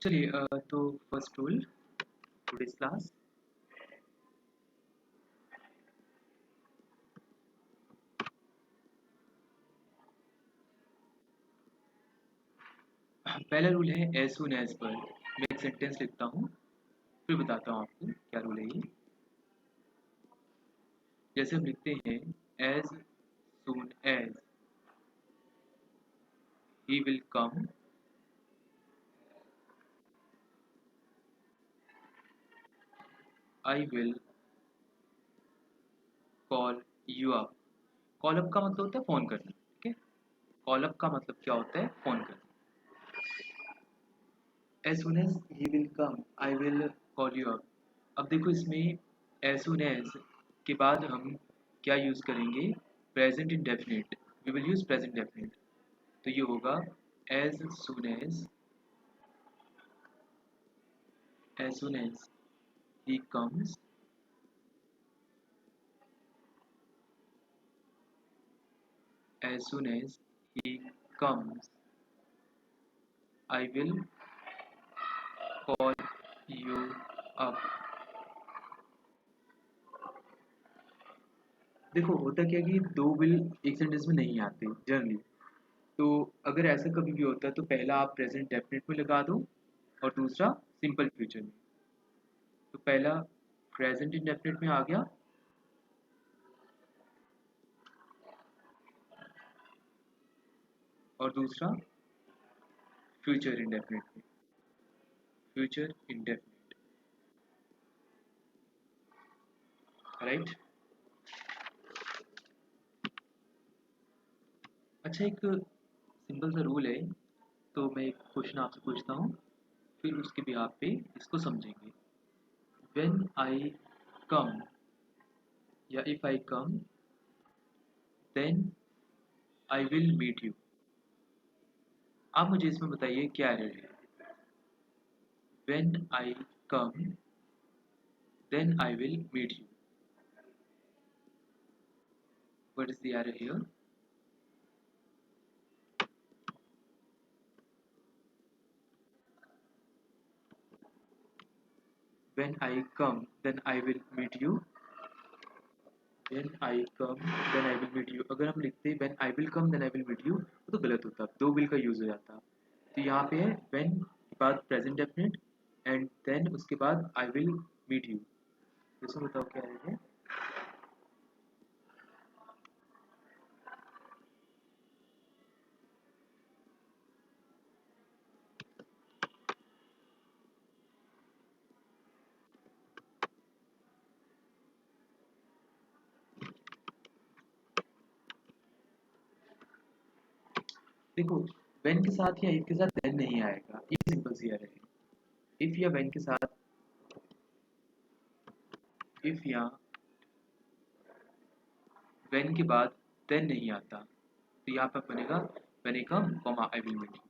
चलिए तो first rule today's class. पहला रूल है एज सुन एज पर। मैं एक सेंटेंस लिखता हूँ, फिर बताता हूँ आपको क्या रूल है ये। जैसे हम लिखते हैं as soon as he will come, I will call you up. Call up का मतलब होता है फ़ोन करना, ठीक है। कॉल अप का मतलब क्या होता है? फ़ोन करना। As soon as he will come I will call you up. अब देखो इसमें एज सुन एज के बाद हम क्या यूज़ करेंगे? Present indefinite. We will use present definite. तो ये होगा as soon as he comes, as soon as he comes, I will call you up। देखो होता क्या है कि दो विल एक सेंटेंस में नहीं आते जनरली। तो अगर ऐसा कभी भी होता है तो पहला आप प्रेजेंट डेफिनेट में लगा दो और दूसरा सिंपल फ्यूचर में। तो पहला प्रेजेंट इंडेफिनिट में आ गया और दूसरा फ्यूचर इंडेफिनिट में। Future indefinite, right. अच्छा, एक सिंपल सा रूल है। तो मैं एक क्वेश्चन आपसे पूछता हूँ, फिर उसके भी आप पे इसको समझेंगे। व्हेन आई कम या if I come then I will meet you. आप मुझे इसमें बताइए क्या एरर है? When I come then I will meet you, what is the error here? When I come then I will meet you, when I come then I will meet you. अगर हम लिखते when I will come then I will meet you तो गलत होता, दो will का use हो जाता। तो यहाँ पे है व्हेन के बाद प्रेजेंट डेफिनेट एंड देन उसके बाद आई विल मीट यू। इसमें बताओ क्या एरर है? देखो व्हेन के साथ या इफ के साथ देन नहीं आएगा, ये सिंपल सी एरर है। इफ या व्हेन के साथ, इफ या व्हेन के बाद देन नहीं आता, तो यहाँ पर बनेगा when I come comma I will meet you.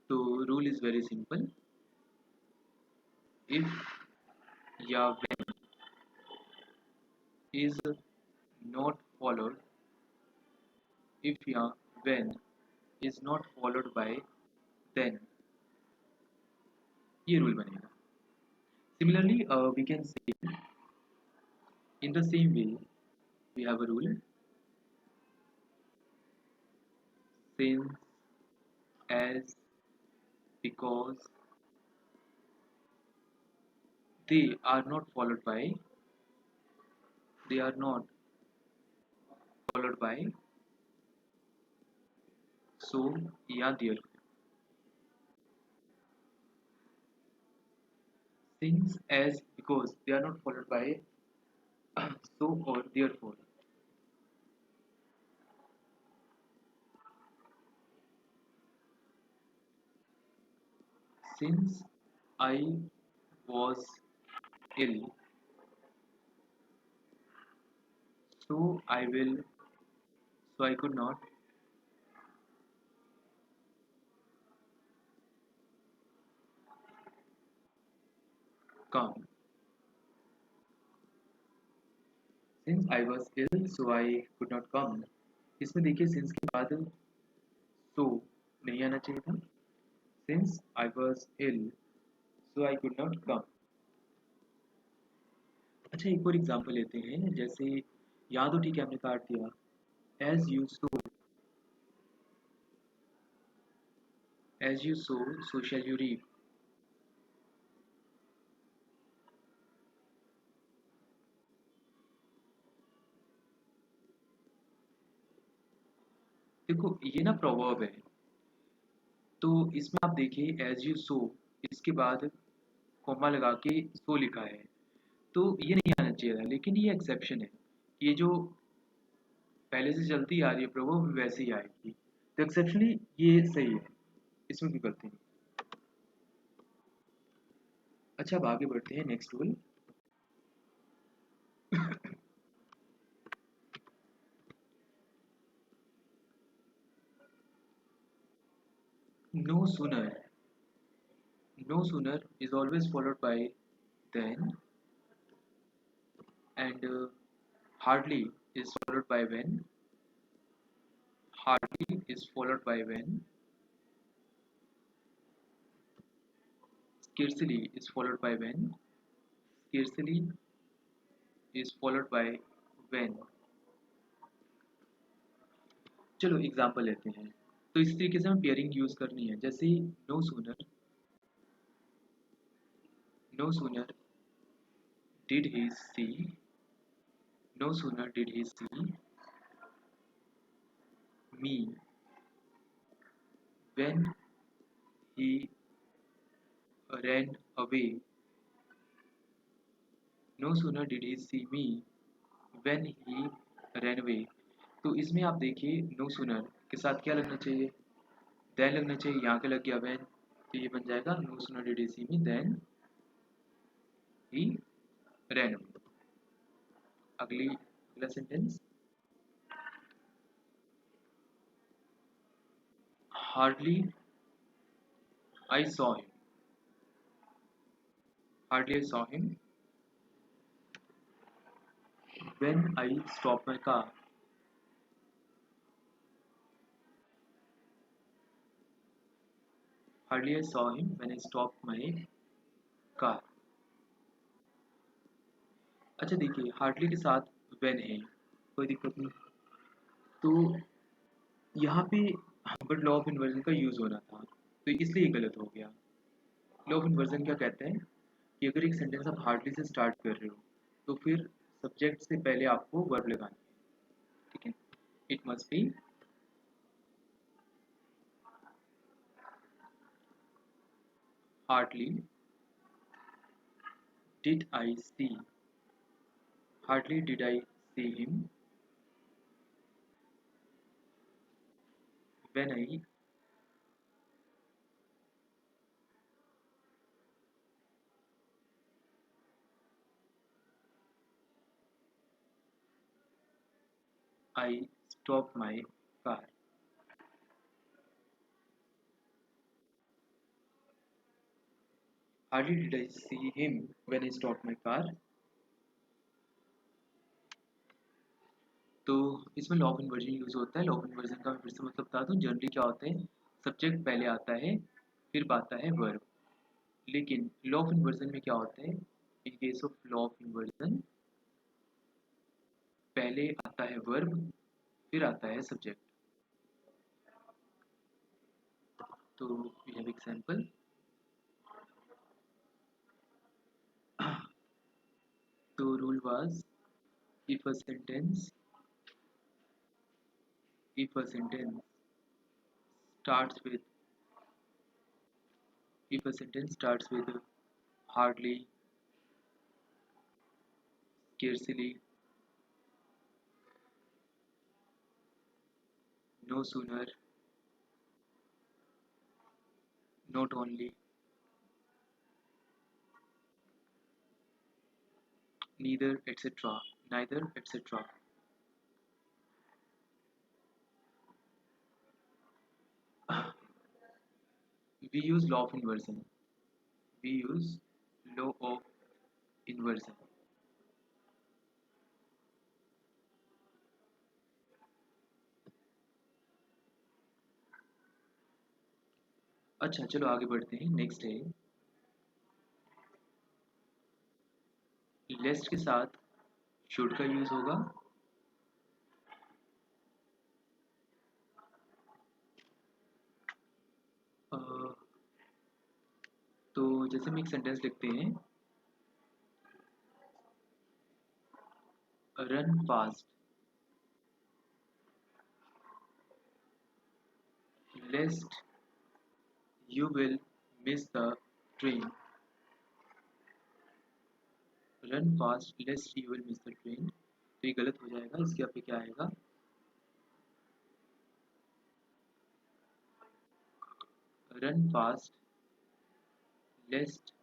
तो rule is very simple. If या when is not followed, if या when is not followed by then, ये रूल बनेगा। Similarly we can say in the same way we have a rule, since, as, because, they are not followed by, they are not followed by so या therefore। Since, as, because they are not followed by so or therefore। Since I was ill, so I will, so I could not come। Since I was ill, so I could not come। इसमें देखिए since के बाद so नहीं आना चाहिए था। Since I was ill so I could not come. अच्छा, एक और एग्जाम्पल लेते हैं, जैसे यहाँ तो ठीक है हमने काट दिया। As you sow so shall you reap. देखो ये ना प्रोवर्ब है, तो इसमें आप देखिए एज यू सो, इसके बाद कॉमा लगा के सो लिखा है, तो ये नहीं आना चाहिए था, लेकिन ये एक्सेप्शन है। ये जो पहले से चलती आ रही है प्रोवर्ब वैसे ही आएगी, तो एक्सेप्शनली ये सही है, इसमें कोई गलती नहीं। अच्छा, अब आगे बढ़ते हैं next rule. No sooner, no sooner is always followed by then, and hardly is followed by when, hardly is followed by when, scarcely is followed by when, scarcely is followed by when। चलो example लेते हैं, तो इस तरीके से हम pairing use करनी है, जैसे no sooner, no sooner did he see, no sooner did he see me when he ran away, no sooner did he see me when he ran away। तो इसमें आप देखिए नो सूनर के साथ क्या लगना चाहिए, देन लगना चाहिए, यहाँ के लग गया वैन, तो ये बन जाएगा no sooner did he see me than he ran away. अगला sentence, hardly I saw him, hardly I saw him when I stop my car, hardly I saw him when I stop my car. अच्छा देखिए hardly के साथ when है, कोई दिक्कत नहीं, तो यहाँ पे बट लॉ ऑफ इन्वर्जन का यूज़ होना था, तो इसलिए ये गलत हो गया। लॉ ऑफ इन्वर्जन क्या कहते हैं कि अगर एक सेंटेंस आप हार्डली से स्टार्ट कर रहे हो, तो फिर सब्जेक्ट से पहले आपको वर्ब लगाना है, ठीक है। It must be hardly did I see, hardly did I see him when I stop my car. Hardly did I see him when I stop my car. तो इसमें लॉ ऑफ इन्वर्जन यूज होता है। Law of inversion का मैं फिर से मतलब बता दूं, जनरली क्या होता है, सब्जेक्ट पहले आता है फिर आता है वर्ब, लेकिन लॉ ऑफ इन्वर्जन में क्या होता है, in case of law of inversion पहले आता है वर्ब फिर आता है सब्जेक्ट। तो वी हैव एग्जांपल, तो rule was if a sentence if a sentence starts with if a sentence starts with hardly, scarcely, no sooner, not only, neither, etc., neither, etc., we use law of inversion, we use law of inversion। अच्छा चलो आगे बढ़ते हैं। Next है लेस्ट के साथ should का use होगा। अ, तो जैसे हम एक सेंटेंस लिखते हैं, run fast lest you will miss the train. Run fast lest you will miss the train, तो ये गलत हो जाएगा। इसके यहाँ पे क्या आएगा, run fast lest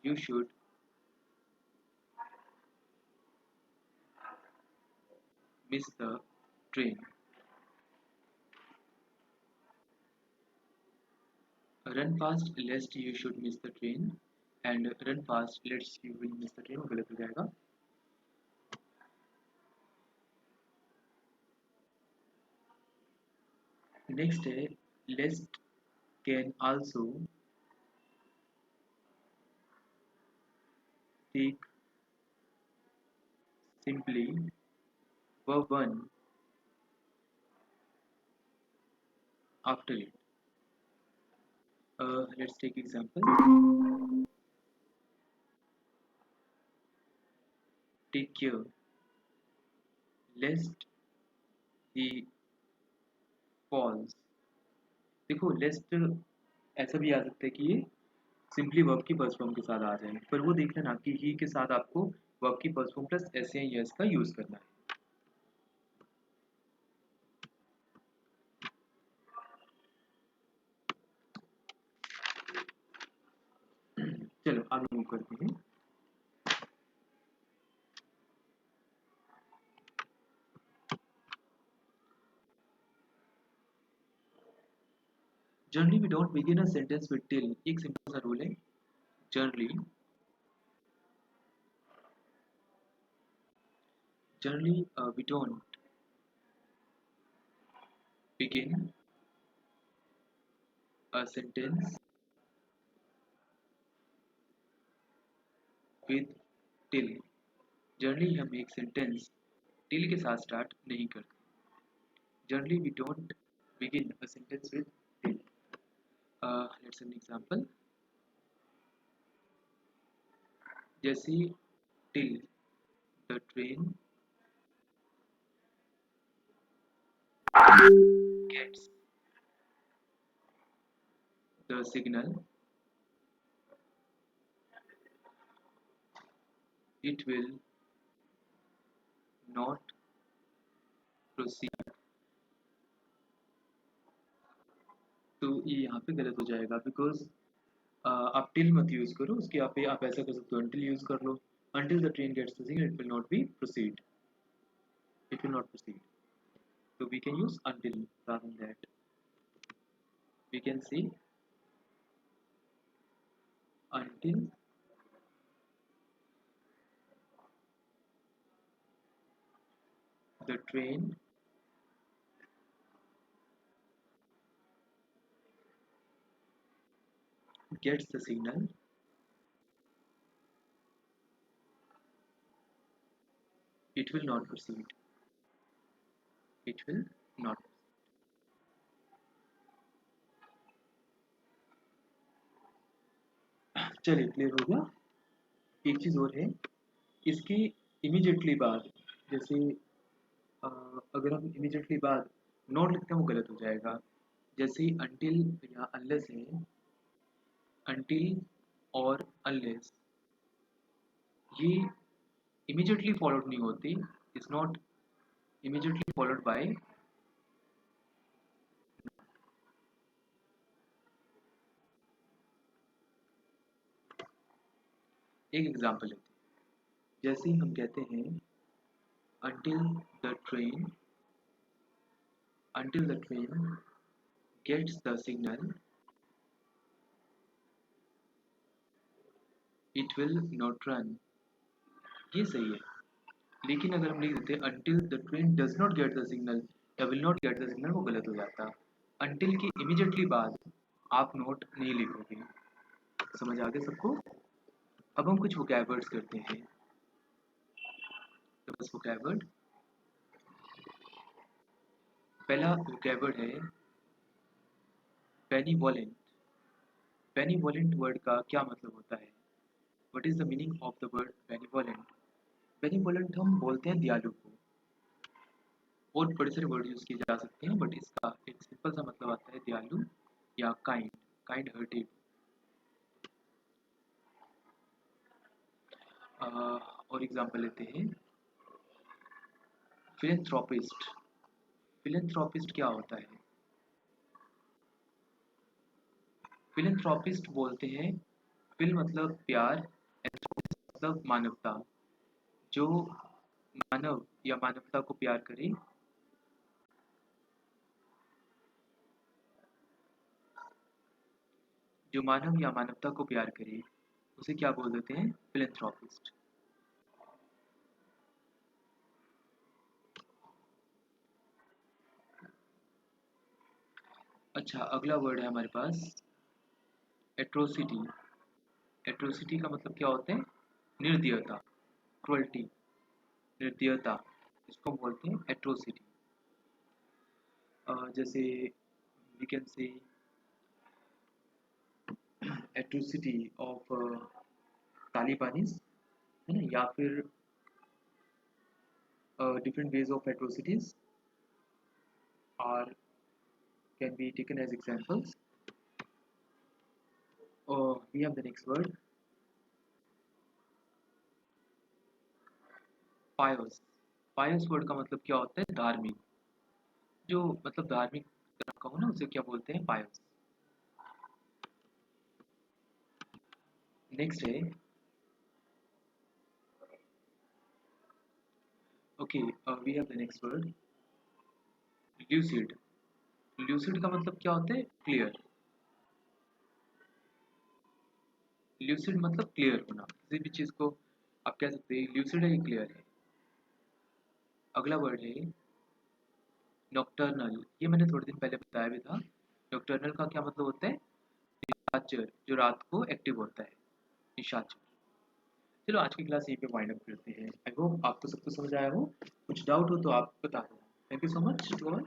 you should miss the train. Run fast lest you should miss the train and run fast lets you will miss the train, गलत हो जाएगा। नेक्स्ट है lest can also take simply verb one after it. Let's take example. Take care lest he falls. देखो लेस्ट ऐसा भी आ सकता है कि ये सिंपली वर्ब की फर्स्ट फॉर्म के साथ आ जाए, पर वो देख लेना कि ही के साथ आपको वर्ब की फर्स्ट फॉर्म प्लस एस या यस का यूज करना है। चलो आगे मूव करते हैं। Generally we don't begin a sentence with till, एक सिंपल सा रूल है। Generally we don't begin a sentence with till। Generally हम एक सेंटेंस till के साथ स्टार्ट नहीं करते। Generally we don't begin a sentence with till। Let's an example, जैसे till the train gets the signal it will not proceed। तो ये यहाँ पे गलत हो जाएगा, बिकॉज आप टिल मत यूज करो, उसके यहाँ पे आप ऐसा कर सकते हो until यूज कर लो। until the train gets the signal it will not be proceed, it will not proceed। so we can use until rather than that। we can say until the train gets the signal it will not proceed, it will not। चलिए clear हो गया। एक चीज़ और है, इसके immediately बाद, जैसे अगर हम इमीडिएटली बाद नॉट लिखते हैं वो गलत हो जाएगा। जैसे until या unless है, until और unless ये immediately followed नहीं होती, is not immediately followed by। एक एग्जांपल लेते हैं, जैसे ही हम कहते हैं until the train gets the signal it will not run, ये सही है। लेकिन अगर हम लिख देते until the train does not get the signal या will not get the signal, वो गलत हो जाता। until के immediately बाद आप नोट नहीं लिखोगे। समझ आ गया सबको? अब हम कुछ वोकैब करते हैं। तो बस वोकैब, पहला वोकैब है बेनिवोलेंट। बेनिवोलेंट वर्ड का क्या मतलब होता है? What is the meaning of the word benevolent? Benevolent हम बोलते हैं दयालु को। और बड़े सारे वर्ड यूज किए जा सकते हैं, बट इसका एक सिंपल सा मतलब आता है दयालु या काइंड, काइंड हार्टेड। और एग्जांपल लेते हैं, फिलेंथ्रोपिस्ट। फिलेंथ्रोपिस्ट क्या होता है? फिलेंथ्रोपिस्ट बोलते हैं, फिल मतलब प्यार, एंथ्रोपिस्ट मतलब मानवता। जो मानव या मानवता को प्यार करे, जो मानव या मानवता को प्यार करे उसे क्या बोल देते हैं? फिलेंथ्रोपिस्ट। अच्छा, अगला वर्ड है हमारे पास एट्रोसिटी। एट्रोसिटी का मतलब क्या होता है? निर्दयता, क्रुअल्टी, निर्दयता, इसको हम बोलते हैं एट्रोसिटी। जैसे we can say atrocity of Talibanis, है ना, या फिर different ways of atrocities are can be taken as examples. We have the next word, pious। pious word का मतलब क्या होता है? धार्मिक। जो मतलब धार्मिक कहूँ ना, उसे क्या बोलते हैं? pious। नेक्स्ट है, okay, we have the next word, lucid। lucid का मतलब क्या होता है? क्लियर। lucid मतलब क्लियर होना, किसी भी चीज़ को आप कह सकते हैं lucid है, ये क्लियर है। अगला वर्ड है नॉक्टर्नल। ये मैंने थोड़े दिन पहले बताया भी था। नॉक्टर्नल का क्या मतलब होता है? निशाचर, जो रात को एक्टिव होता है, निशाचर। चलो आज की क्लास यहीं पे वाइंड अप करते हैं। आई होप आपको सब कुछ समझ आया हो। कुछ डाउट हो तो आप बता दो। Thank you so much to all.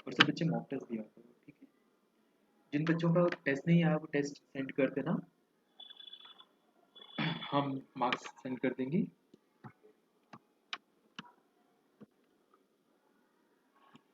और सब बच्चे मॉक टेस्ट दिया करो, ठीक है? जिन बच्चों का टेस्ट नहीं आया वो टेस्ट सेंड कर देना, हम मार्क्स सेंड कर देंगे।